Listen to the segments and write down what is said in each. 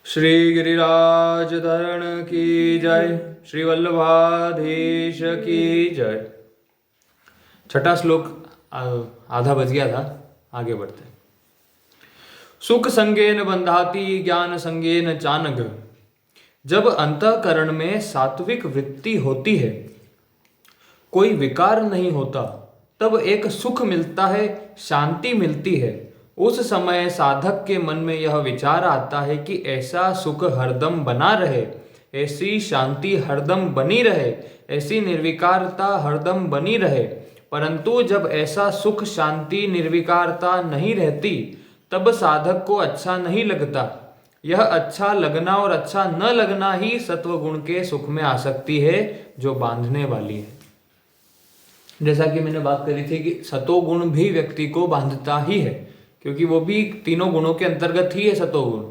श्री गिरिराज धरण की जय, श्री वल्लभाधीश की जय। छठा श्लोक आधा बच गया था, आगे बढ़ते हैं। सुख संगेन बंधाती ज्ञान संगेन चानघ। जब अंतःकरण में सात्विक वृत्ति होती है, कोई विकार नहीं होता, तब एक सुख मिलता है, शांति मिलती है। उस समय साधक के मन में यह विचार आता है कि ऐसा सुख हरदम बना रहे, ऐसी शांति हरदम बनी रहे, ऐसी निर्विकारता हरदम बनी रहे। परंतु जब ऐसा सुख शांति निर्विकारता नहीं रहती, तब साधक को अच्छा नहीं लगता। यह अच्छा लगना और अच्छा न लगना ही सत्वगुण के सुख में आसक्ति है, जो बांधने वाली है। जैसा कि मैंने बात करी थी कि सतोगुण भी व्यक्ति को बांधता ही है, क्योंकि वो भी तीनों गुणों के अंतर्गत ही है सतोगुण।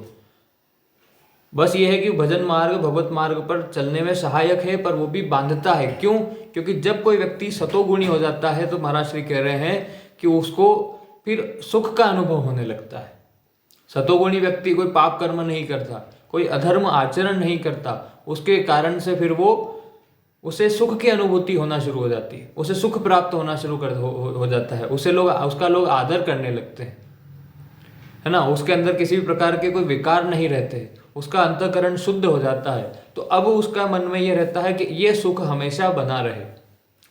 बस ये है कि भजन मार्ग भगवत मार्ग पर चलने में सहायक है, पर वो भी बांधता है। क्यों? क्योंकि जब कोई व्यक्ति सतोगुणी हो जाता है तो महाराज श्री कह रहे हैं कि उसको फिर सुख का अनुभव होने लगता है। सतोगुणी व्यक्ति कोई पाप कर्म नहीं करता, कोई अधर्म आचरण नहीं करता, उसके कारण से फिर उसे सुख की अनुभूति होना शुरू हो जाती है, उसे सुख प्राप्त होना शुरू हो जाता है, उसका लोग आदर करने लगते हैं, है ना। उसके अंदर किसी भी प्रकार के कोई विकार नहीं रहते, उसका अंतःकरण शुद्ध हो जाता है। तो अब उसका मन में यह रहता है कि ये सुख हमेशा बना रहे,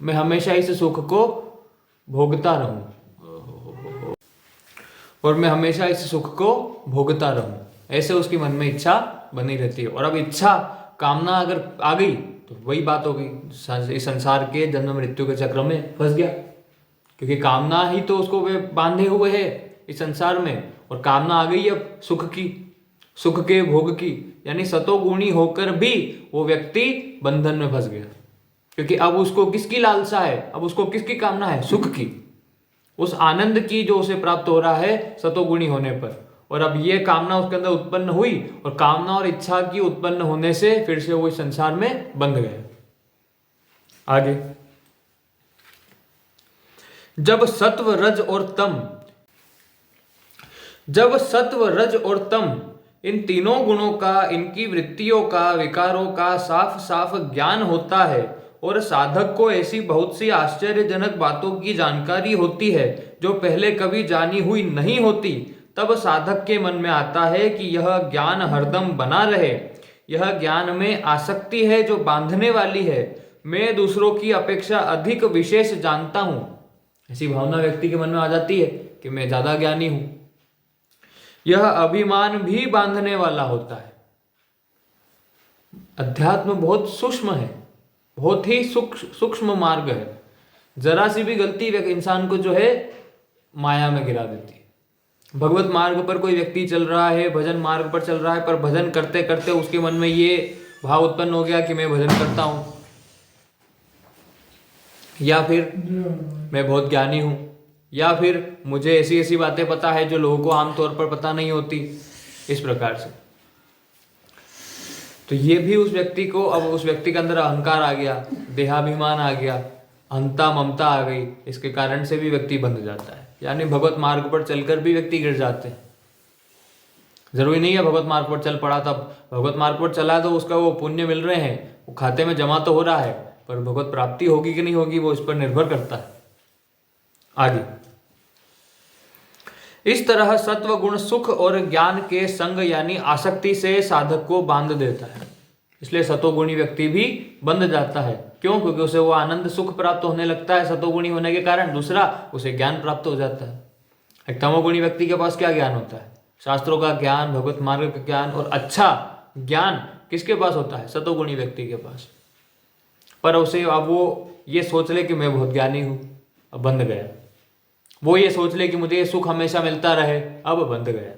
मैं हमेशा इस सुख को भोगता रहूं और मैं हमेशा इस सुख को भोगता रहूं, ऐसे उसकी मन में इच्छा बनी रहती है। और अब इच्छा कामना अगर आ गई तो वही बात हो गई, इस संसार के जन्म मृत्यु के चक्र में फंस गया, क्योंकि कामना ही तो उसको वे बांधे हुए है इस संसार में। और कामना आ गई अब सुख की, सुख के भोग की, यानी सतोगुणी होकर भी वो व्यक्ति बंधन में फंस गया, क्योंकि अब उसको किसकी लालसा है, अब उसको किसकी कामना है? सुख की, उस आनंद की जो उसे प्राप्त हो रहा है सतोगुणी होने पर। और अब ये कामना उसके अंदर उत्पन्न हुई, और कामना और इच्छा की उत्पन्न होने से फिर से वो इस संसार में बंध गए। आगे, जब सत्व रज और तम इन तीनों गुणों का, इनकी वृत्तियों का, विकारों का साफ साफ ज्ञान होता है, और साधक को ऐसी बहुत सी आश्चर्यजनक बातों की जानकारी होती है जो पहले कभी जानी हुई नहीं होती, तब साधक के मन में आता है कि यह ज्ञान हरदम बना रहे, यह ज्ञान में आसक्ति है जो बांधने वाली है, मैं दूसरों की अपेक्षा अधिक विशेष जानता हूं। ऐसी भावना व्यक्ति के मन में आ जाती है कि मैं ज्यादा ज्ञानी हूं। यह अभिमान भी बांधने वाला होता है। अध्यात्म बहुत सूक्ष्म है, बहुत ही सूक्ष्म मार्ग है। जरा सी भी गलती इंसान को जो है माया में गिरा देती है। भगवत मार्ग पर कोई व्यक्ति चल रहा है, भजन मार्ग पर चल रहा है, पर भजन करते करते उसके मन में ये भाव उत्पन्न हो गया कि मैं भजन करता हूं, या फिर मैं बहुत ज्ञानी हूं, या फिर मुझे ऐसी ऐसी बातें पता है जो लोगों को आमतौर पर पता नहीं होती, इस प्रकार से। तो ये भी उस व्यक्ति को, अब उस व्यक्ति के अंदर अहंकार आ गया, देहाभिमान आ गया, अहंता ममता आ गई, इसके कारण से भी व्यक्ति बंध जाता है। यानी भगवत मार्ग पर चलकर भी व्यक्ति गिर जाते हैं। जरूरी नहीं है भगवत मार्ग पर चल पड़ा तब, भगवत मार्ग पर चला तो उसका वो पुण्य मिल रहे हैं, वो खाते में जमा तो हो रहा है, पर भगवत प्राप्ति होगी कि नहीं होगी वो इस पर निर्भर करता है। आगे, इस तरह सत्व गुण सुख और ज्ञान के संग यानी आसक्ति से साधक को बांध देता है। इसलिए सतोगुणी व्यक्ति भी बंध जाता है। क्यों? क्योंकि उसे वो आनंद सुख प्राप्त होने लगता है सतोगुणी होने के कारण। दूसरा, उसे ज्ञान प्राप्त हो जाता है। एक तमोगुणी व्यक्ति के पास क्या ज्ञान होता है? शास्त्रों का ज्ञान, भगवत मार्ग का ज्ञान, और अच्छा ज्ञान किसके पास होता है? सतोगुणी व्यक्ति के पास। पर उसे अब वो ये सोच ले कि मैं बहुत ज्ञानी हूं, अब बंध गया। वो ये सोच ले कि मुझे ये सुख हमेशा मिलता रहे, अब बंध गया।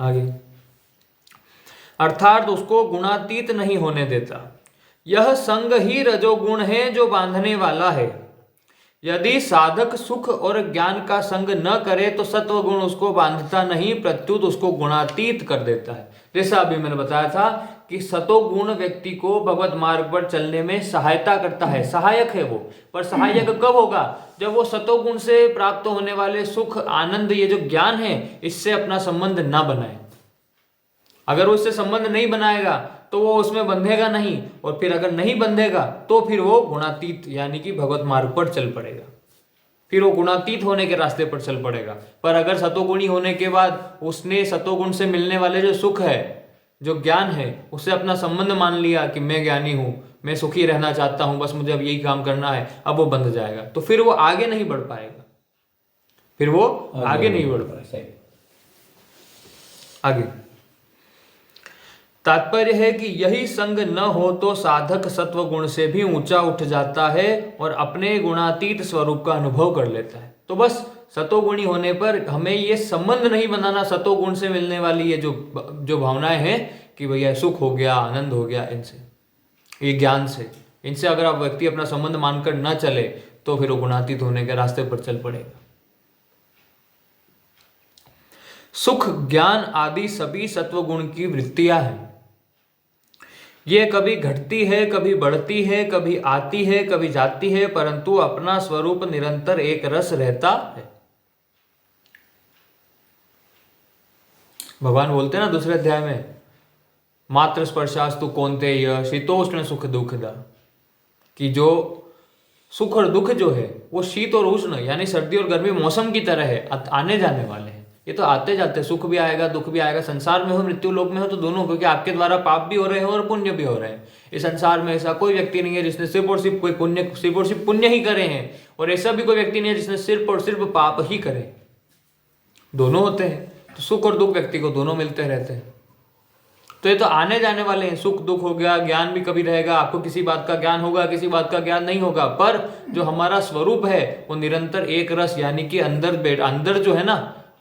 आगे, अर्थात उसको गुणातीत नहीं होने देता। यह संग ही रजोगुण है जो बांधने वाला है। यदि साधक सुख और ज्ञान का संग न करे तो सत्व गुण उसको बांधता नहीं, प्रत्युत उसको गुणातीत कर देता है। जैसा अभी मैंने बताया था कि सतोगुण व्यक्ति को भगवत मार्ग पर चलने में सहायता करता है, सहायक है वो। पर सहायक कब होगा? जब वो सतोगुण से प्राप्त होने वाले सुख, आनंद, ये जो ज्ञान है, इससे अपना संबंध ना बनाए। अगर वो उससे संबंध नहीं बनाएगा तो वो उसमें बंधेगा नहीं, और फिर अगर नहीं बंधेगा तो फिर वो गुणातीत यानी कि भगवत मार्ग पर चल पड़ेगा, फिर वो गुणातीत होने के रास्ते पर चल पड़ेगा। पर अगर सतोगुणी होने के बाद उसने सतोगुण से मिलने वाले जो सुख है, जो ज्ञान है, उससे अपना संबंध मान लिया कि मैं ज्ञानी हूं, मैं सुखी रहना चाहता हूं, बस मुझे अब यही काम करना है, अब वो बंध जाएगा, तो फिर वो आगे नहीं बढ़ पाएगा, फिर वो आगे नहीं बढ़ पाएगा। आगे तात्पर्य है कि यही संग न हो तो साधक सत्व गुण से भी ऊंचा उठ जाता है और अपने गुणातीत स्वरूप का अनुभव कर लेता है। तो बस सतोगुणी होने पर हमें ये संबंध नहीं बनाना सतोगुण से मिलने वाली ये जो भावनाएं हैं कि भैया सुख हो गया, आनंद हो गया, इनसे, ये ज्ञान से, इनसे अगर आप व्यक्ति अपना संबंध मानकर न चले तो फिर वो गुणातीत होने के रास्ते पर चल पड़ेगा। सुख, ज्ञान आदि सभी सत्वगुण की वृत्तियां हैं। ये कभी घटती है, कभी बढ़ती है, कभी आती है, कभी जाती है, परंतु अपना स्वरूप निरंतर एक रस रहता है। भगवान बोलते हैं ना दूसरे अध्याय में, मात्र स्पर्शास्तु कौन्तेय शीतोष्ण सुख दुखदा, कि जो सुख और दुख जो है वो शीत और उष्ण यानी सर्दी और गर्मी मौसम की तरह है, आने जाने वाले हैं। ये तो आते जाते, सुख भी आएगा, दुख भी आएगा, संसार में हो, मृत्यु लोक में हो, तो दोनों, क्योंकि आपके द्वारा पाप भी हो रहे हैं और पुण्य भी हो रहे हैं। इस संसार में ऐसा कोई व्यक्ति नहीं है जिसने सिर्फ और सिर्फ पुण्य ही करे हैं, और ऐसा भी कोई व्यक्ति नहीं है जिसने सिर्फ और सिर्फ पाप ही करे। दोनों होते हैं, तो सुख और दुख व्यक्ति को दोनों मिलते रहते हैं। तो ये तो आने जाने वाले हैं, सुख दुख हो गया, ज्ञान भी कभी रहेगा, आपको किसी बात का ज्ञान होगा, किसी बात का ज्ञान नहीं होगा, पर जो हमारा स्वरूप है वो निरंतर एक रस यानी कि अंदर जो है ना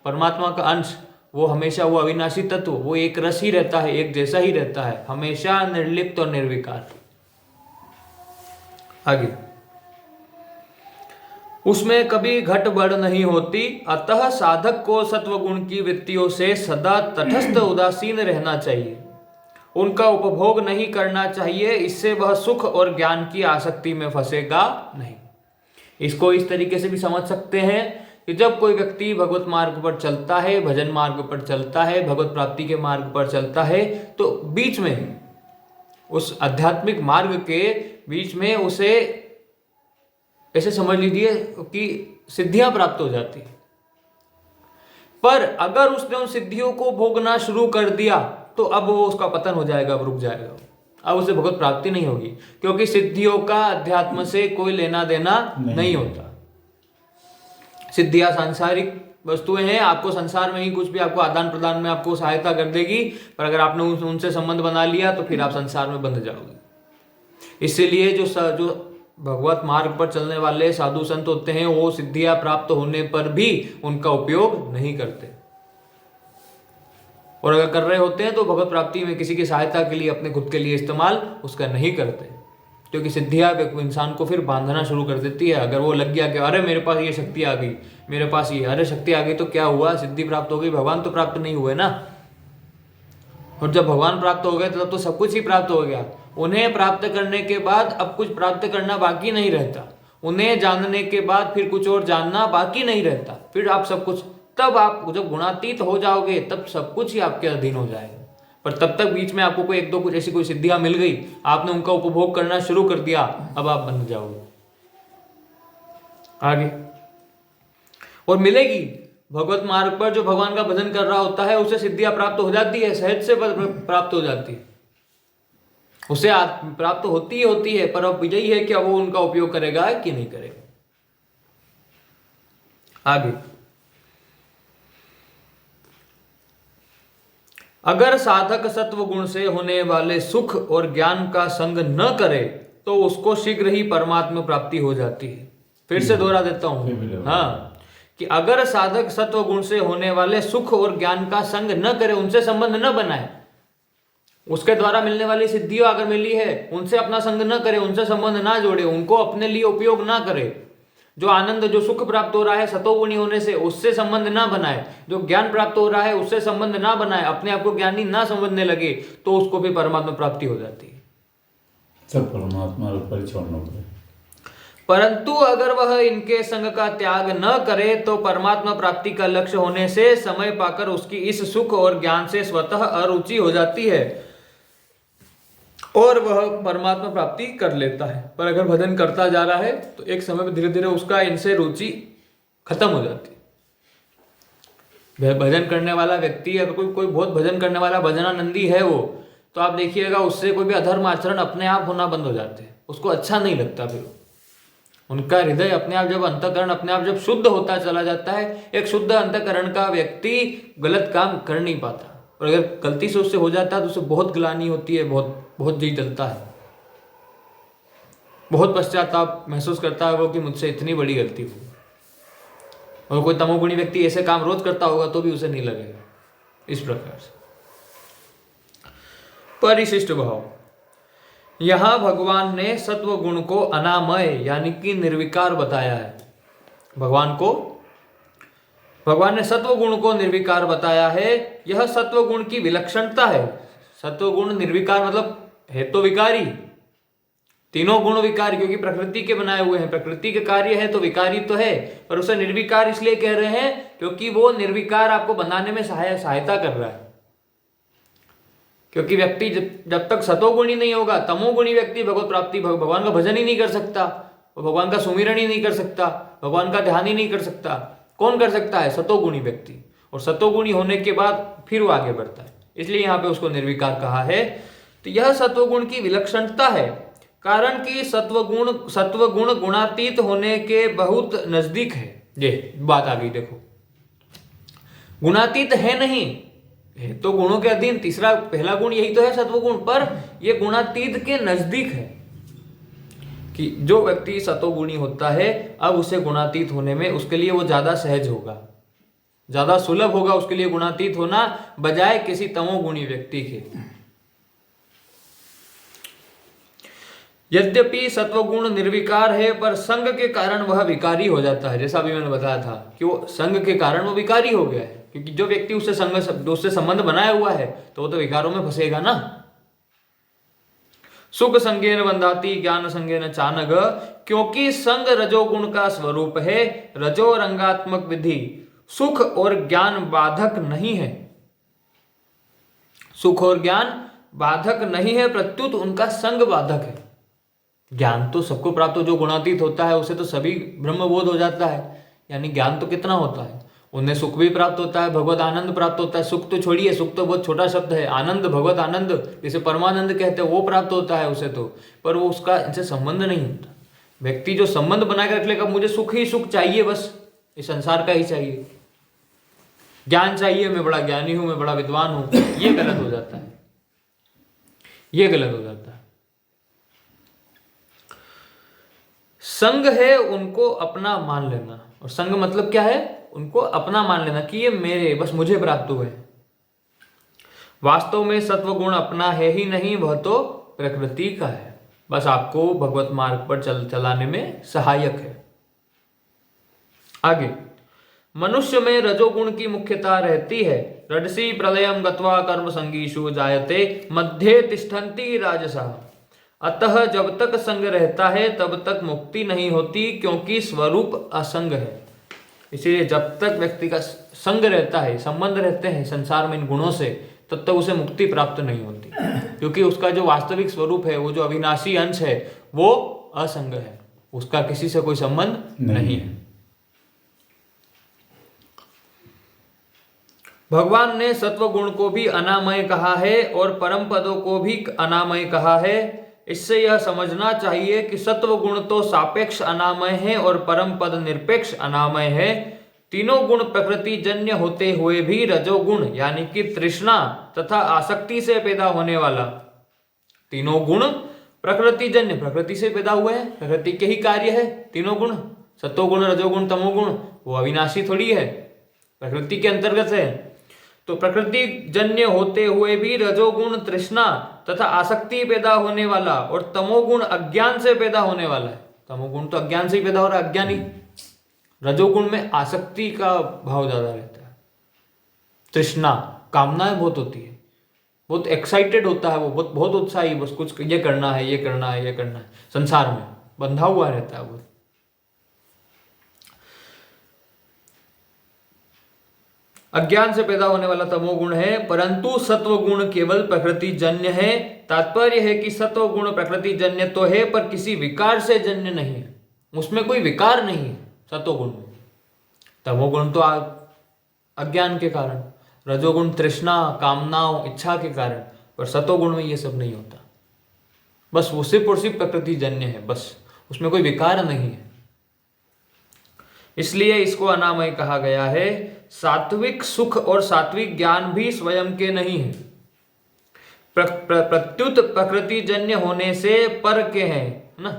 परमात्मा का अंश, वो हमेशा, वो अविनाशी तत्व, वो एक रस ही रहता है, एक जैसा ही रहता है, हमेशा निर्लिप्त और निर्विकार। आगे, उसमें कभी घट बढ़ नहीं होती, अतः साधक को सत्वगुण की वृत्तियों से सदा तटस्थ उदासीन रहना चाहिए, उनका उपभोग नहीं करना चाहिए, इससे वह सुख और ज्ञान की आसक्ति में फंसेगा नहीं। इसको इस तरीके से भी समझ सकते हैं कि जब कोई व्यक्ति भगवत मार्ग पर चलता है, भजन मार्ग पर चलता है, भगवत प्राप्ति के मार्ग पर चलता है, तो बीच में उस आध्यात्मिक मार्ग के बीच में उसे ऐसे समझ लीजिए कि सिद्धियां प्राप्त हो जाती है। पर अगर उसने उन सिद्धियों को भोगना शुरू कर दिया तो अब वो उसका पतन हो जाएगा, रुक जाएगा, अब उसे भगवत प्राप्ति नहीं होगी, क्योंकि सिद्धियों का अध्यात्म से कोई लेना देना नहीं होता। सिद्धियां सांसारिक वस्तुएं हैं, आपको संसार में ही कुछ भी आपको आदान प्रदान में आपको सहायता कर देगी, पर अगर आपने उनसे संबंध बना लिया तो फिर आप संसार में बंध जाओगे। इसीलिए जो भगवत मार्ग पर चलने वाले साधु संत होते हैं वो सिद्धियां प्राप्त होने पर भी उनका उपयोग नहीं करते, और अगर कर रहे होते हैं तो भगवत प्राप्ति में किसी की सहायता के लिए, अपने खुद के लिए इस्तेमाल उसका नहीं करते, क्योंकि सिद्धियां इंसान को फिर बांधना शुरू कर देती है। अगर वो लग गया कि अरे मेरे पास ये शक्ति आ गई, मेरे पास ये, अरे शक्ति आ गई तो क्या हुआ, सिद्धि प्राप्त हो गई, भगवान तो प्राप्त नहीं हुए ना। और जब भगवान प्राप्त हो गए तब तो सब कुछ ही प्राप्त हो गया। उन्हें प्राप्त करने के बाद अब कुछ प्राप्त करना बाकी नहीं रहता, उन्हें जानने के बाद फिर कुछ और जानना बाकी नहीं रहता, फिर आप सब कुछ, तब आप जब गुणातीत हो जाओगे तब सब कुछ ही आपके अधीन हो जाएगा। पर तब तक बीच में आपको कोई एक दो कुछ ऐसी कोई सिद्धियां मिल गई, आपने उनका उपभोग करना शुरू कर दिया, अब आप बन जाओगे आगे। और मिलेगी भगवत मार्ग पर जो भगवान का भजन कर रहा होता है उसे सिद्धियां प्राप्त हो जाती है, सहज से प्राप्त हो जाती है, उसे प्राप्त होती है, पर अब विजयी है कि वो उनका उपयोग करेगा कि नहीं करेगा। आगे, अगर साधक सत्व गुण से होने वाले सुख और ज्ञान का संग न करे तो उसको शीघ्र ही परमात्मा प्राप्ति हो जाती है। फिर से दोहरा देता हूं, हाँ, कि अगर साधक सत्व गुण से होने वाले सुख और ज्ञान का संग न करे, उनसे संबंध न बनाए, उसके द्वारा मिलने वाली सिद्धियों अगर मिली है उनसे अपना संग न करे, उनसे संबंध ना जोड़े, उनको अपने लिए उपयोग ना करे, जो आनंद जो सुख प्राप्त हो रहा है सतोगुणी होने से उससे संबंध ना बनाए, जो ज्ञान प्राप्त हो रहा है उससे संबंध ना बनाए, अपने आप को ज्ञानी ना समझने लगे, तो उसको भी परमात्मा प्राप्ति हो जाती है। सब परमात्मा पर छोड़ना पड़े। परंतु अगर वह इनके संग का त्याग न करे तो परमात्मा प्राप्ति का लक्ष्य होने से समय पाकर उसकी इस सुख और ज्ञान से स्वतः अरुचि हो जाती है और वह परमात्मा प्राप्ति कर लेता है। पर अगर भजन करता जा रहा है तो एक समय पर धीरे धीरे उसका इनसे रुचि खत्म हो जाती है। भजन करने वाला व्यक्ति, अगर कोई बहुत भजन करने वाला भजनानंदी है वो, तो आप देखिएगा उससे कोई भी अधर्म आचरण अपने आप होना बंद हो जाते हैं, उसको अच्छा नहीं लगता। फिर उनका हृदय अपने आप, जब अंतःकरण अपने आप जब शुद्ध होता चला जाता है, एक शुद्ध अंतःकरण का व्यक्ति गलत काम कर नहीं पाता। और अगर गलती से उससे हो जाता है तो उसे बहुत ग्लानि होती है, बहुत जी जलता है, बहुत पश्चाताप महसूस करता है वो कि मुझसे इतनी बड़ी गलती हुई। और कोई तमोगुणी व्यक्ति ऐसे काम रोज करता होगा तो भी उसे नहीं लगेगा। इस प्रकार से परिशिष्ट भाव, यहां भगवान ने सत्व गुण को अनामय यानी कि निर्विकार बताया है। भगवान ने सत्व गुण को निर्विकार बताया है। यह सत्व गुण की विलक्षणता है। सत्व गुण निर्विकार मतलब है तो विकारी, तीनों गुण विकारी, क्योंकि प्रकृति के बनाए हुए हैं, प्रकृति के कार्य है तो विकारी तो है। पर उसे निर्विकार इसलिए कह रहे हैं क्योंकि वो निर्विकार आपको बनाने में सहायता कर रहा है। क्योंकि व्यक्ति जब तक सतोगुणी नहीं होगा, तमोगुणी व्यक्ति भगवत प्राप्ति, भगवान का भजन ही नहीं कर सकता, भगवान का सुमिरन ही नहीं कर सकता, भगवान का ध्यान ही नहीं कर सकता। कौन कर सकता है? सतोगुणी व्यक्ति। और सतोगुणी होने के बाद फिर वो आगे बढ़ता है, इसलिए यहाँ पे उसको निर्विकार कहा है। तो यह सत्वगुण की विलक्षणता है, कारण कि सत्वगुण गुणातीत होने के बहुत नजदीक है। ये बात आ गई, देखो गुणातीत है नहीं, है तो गुणों के अधीन। पहला गुण यही तो है सत्वगुण, पर यह गुणातीत के नजदीक है कि जो व्यक्ति सतोगुणी होता है अब उसे गुणातीत होने में उसके लिए वो ज्यादा सहज होगा, ज्यादा सुलभ होगा उसके लिए गुणातीत होना, बजाय किसी तमोगुणी व्यक्ति के। यद्यपि सत्वगुण निर्विकार है पर संग के कारण वह विकारी हो जाता है। जैसा अभी मैंने बताया था कि वो संग के कारण वो विकारी हो गया है, क्योंकि जो व्यक्ति उससे संबंध बनाया हुआ है तो वो तो विकारों में फंसेगा ना। सुख संगेन बंधाती ज्ञान संगेन चानग, क्योंकि संग रजोगुण का स्वरूप है। रजो रंगात्मक विधि सुख और ज्ञान बाधक नहीं है। सुख और ज्ञान बाधक नहीं है, प्रत्युत उनका संग बाधक है। ज्ञान तो सबको प्राप्त हो, जो गुणातीत होता है उसे तो सभी ब्रह्मबोध हो जाता है, यानी ज्ञान तो कितना होता है, उन्हें सुख भी प्राप्त होता है, भगवत आनंद प्राप्त होता है। सुख तो छोड़िए, सुख तो बहुत छोटा शब्द है। आनंद, भगवत आनंद जिसे परमानंद कहते हैं, वो प्राप्त होता है उसे तो, पर वो उसका इनसे संबंध नहीं होता। व्यक्ति जो संबंध बना के रख लेगा, मुझे सुख ही सुख चाहिए, बस इस संसार का ही चाहिए, ज्ञान चाहिए, मैं बड़ा ज्ञानी हूं, मैं बड़ा विद्वान हूं, ये गलत हो जाता है, ये गलत हो जाता है। संग है उनको अपना मान लेना, और संग मतलब क्या है? उनको अपना मान लेना कि ये मेरे, बस मुझे प्राप्त हुए। वास्तव में सत्वगुण अपना है ही नहीं, वह तो प्रकृति का है, बस आपको भगवत मार्ग पर चलाने में सहायक है। आगे, मनुष्य में रजोगुण की मुख्यता रहती है। रजसी प्रलयम गत्वा कर्म संगीषु जायते मध्ये तिष्ठन्ति राजसा। अतः जब तक संग रहता है तब तक मुक्ति नहीं होती, क्योंकि स्वरूप असंग है। इसीलिए जब तक व्यक्ति का संग रहता है, संबंध रहते हैं संसार में इन गुणों से, तब तक उसे मुक्ति प्राप्त नहीं होती, क्योंकि उसका जो वास्तविक स्वरूप है, वो जो अविनाशी अंश है, वो असंग है, उसका किसी से कोई संबंध नहीं है। भगवान ने सत्व गुण को भी अनामय कहा है और परम पदों को भी अनामय कहा है। इससे यह समझना चाहिए कि सत्व गुण तो सापेक्ष अनामय है और परम पद निरपेक्ष अनामय है। तीनों गुण प्रकृति जन्य होते हुए भी रजोगुण यानी कि तृष्णा तथा आसक्ति से पैदा होने वाला, तीनों गुण प्रकृति जन्य, प्रकृति से पैदा हुए हैं, प्रकृति के ही कार्य है तीनों गुण, सत्वगुण, रजोगुण, तमोगुण, वो अविनाशी थोड़ी है, प्रकृति के अंतर्गत है। तो प्रकृति जन्य होते हुए भी रजोगुण तृष्णा तथा आसक्ति पैदा होने वाला, और तमोगुण अज्ञान से पैदा होने वाला है। तमोगुण तो अज्ञान से ही पैदा हो रहा है, अज्ञानी। रजोगुण में आसक्ति का भाव ज्यादा रहता है, तृष्णा, कामनाएं बहुत होती है, बहुत एक्साइटेड होता है वो, बहुत उत्साही, बस कुछ ये करना है, ये करना है, ये करना है, संसार में बंधा हुआ रहता है वो। अज्ञान से पैदा होने वाला तमोगुण है, परंतु सत्व गुण केवल प्रकृति जन्य है। तात्पर्य है कि सत्व गुण प्रकृति जन्य तो है पर किसी विकार से जन्य नहीं है, उसमें कोई विकार नहीं है सत्वगुण में। तमोगुण तो अज्ञान के कारण, रजोगुण तृष्णा कामनाओं इच्छा के कारण, पर सत्वगुण में ये सब नहीं होता। बस वो सिर्फ और सिर्फ प्रकृति जन्य है, बस उसमें कोई विकार नहीं है। इसलिए इसको अनामय कहा गया है। सात्विक सुख और सात्विक ज्ञान भी स्वयं के नहीं है, प्रत्युत प्रकृति जन्य होने से पर के हैं ना,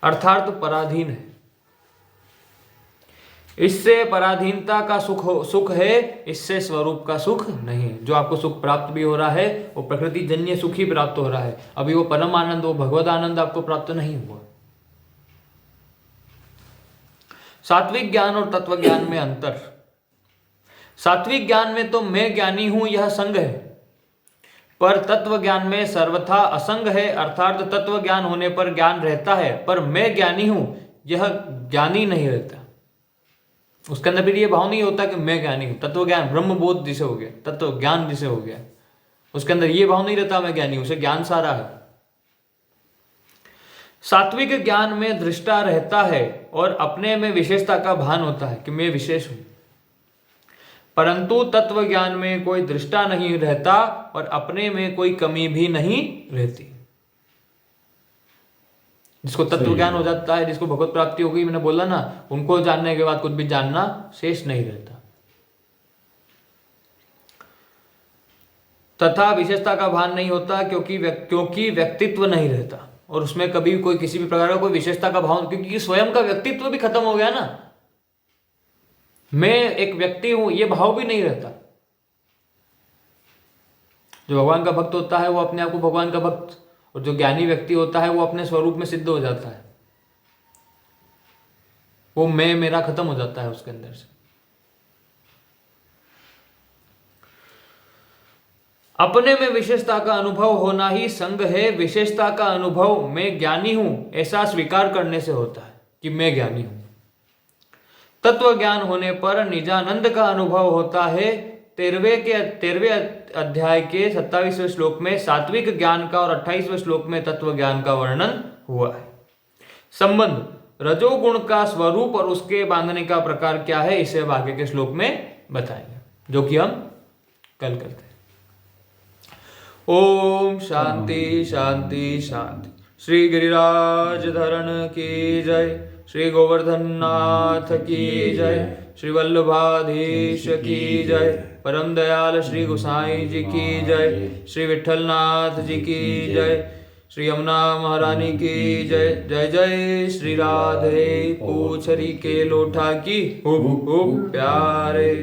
अर्थात तो पराधीन है। इससे पराधीनता का सुख है, इससे स्वरूप का सुख नहीं है। जो आपको सुख प्राप्त भी हो रहा है वो प्रकृति जन्य सुख ही प्राप्त हो रहा है, अभी वो परम आनंद, वो भगवत आनंद आपको प्राप्त नहीं हुआ। सात्विक ज्ञान और तत्व ज्ञान में अंतर। सात्विक ज्ञान में तो मैं ज्ञानी हूं यह संग है, पर तत्व ज्ञान में सर्वथा असंग है, अर्थात तत्व ज्ञान होने पर ज्ञान रहता है, पर मैं ज्ञानी हूं यह ज्ञानी नहीं रहता। उसके अंदर फिर ये भाव नहीं होता कि मैं ज्ञानी हूं। तत्व ज्ञान ब्रह्म बोध जिसे हो गया, तत्व ज्ञान जिसे हो गया, उसके अंदर ये भाव नहीं रहता मैं ज्ञानी हूं, उसे ज्ञान सारा है। सात्विक ज्ञान में दृष्टा रहता है और अपने में विशेषता का भान होता है कि मैं विशेष हूं, परंतु तत्व ज्ञान में कोई दृष्टा नहीं रहता और अपने में कोई कमी भी नहीं रहती। जिसको तत्व ज्ञान हो जाता है, जिसको भगवत प्राप्ति हो गई, मैंने बोला ना, उनको जानने के बाद कुछ भी जानना शेष नहीं रहता। तथा विशेषता का भान नहीं होता क्योंकि व्यक्तित्व नहीं रहता और उसमें कभी कोई किसी भी प्रकार का कोई विशेषता का भाव, क्योंकि स्वयं का व्यक्तित्व भी खत्म हो गया ना, मैं एक व्यक्ति हूं ये भाव भी नहीं रहता। जो भगवान का भक्त होता है वो अपने आप को भगवान का भक्त, और जो ज्ञानी व्यक्ति होता है वो अपने स्वरूप में सिद्ध हो जाता है, वो मैं मेरा खत्म हो जाता है उसके अंदर से। अपने में विशेषता का अनुभव होना ही संग है। विशेषता का अनुभव मैं ज्ञानी हूं ऐसा स्वीकार करने से होता है कि मैं ज्ञानी हूं। तत्व ज्ञान होने पर निजानंद का अनुभव होता है। 13वें अध्याय के 27वें श्लोक में सात्विक ज्ञान का और 28वें श्लोक में तत्व ज्ञान का वर्णन हुआ है। संबंध रजोगुण का स्वरूप और उसके बांधने का प्रकार क्या है, इसे अब आगे के श्लोक में बताएंगे, जो कि हम कल करते हैं। ओम शांति शांति शांति। श्री गिरिराज धरण की जय, श्री गोवर्धन नाथ की जय, श्री वल्लभाधीश की जय, परम दयाल श्री गोसाई जी की जय, श्री विठल नाथ जी की जय, श्री यमुना महारानी की जय। जय जय श्री राधे पूछरी के लोठा की खूब खूब प्यारे।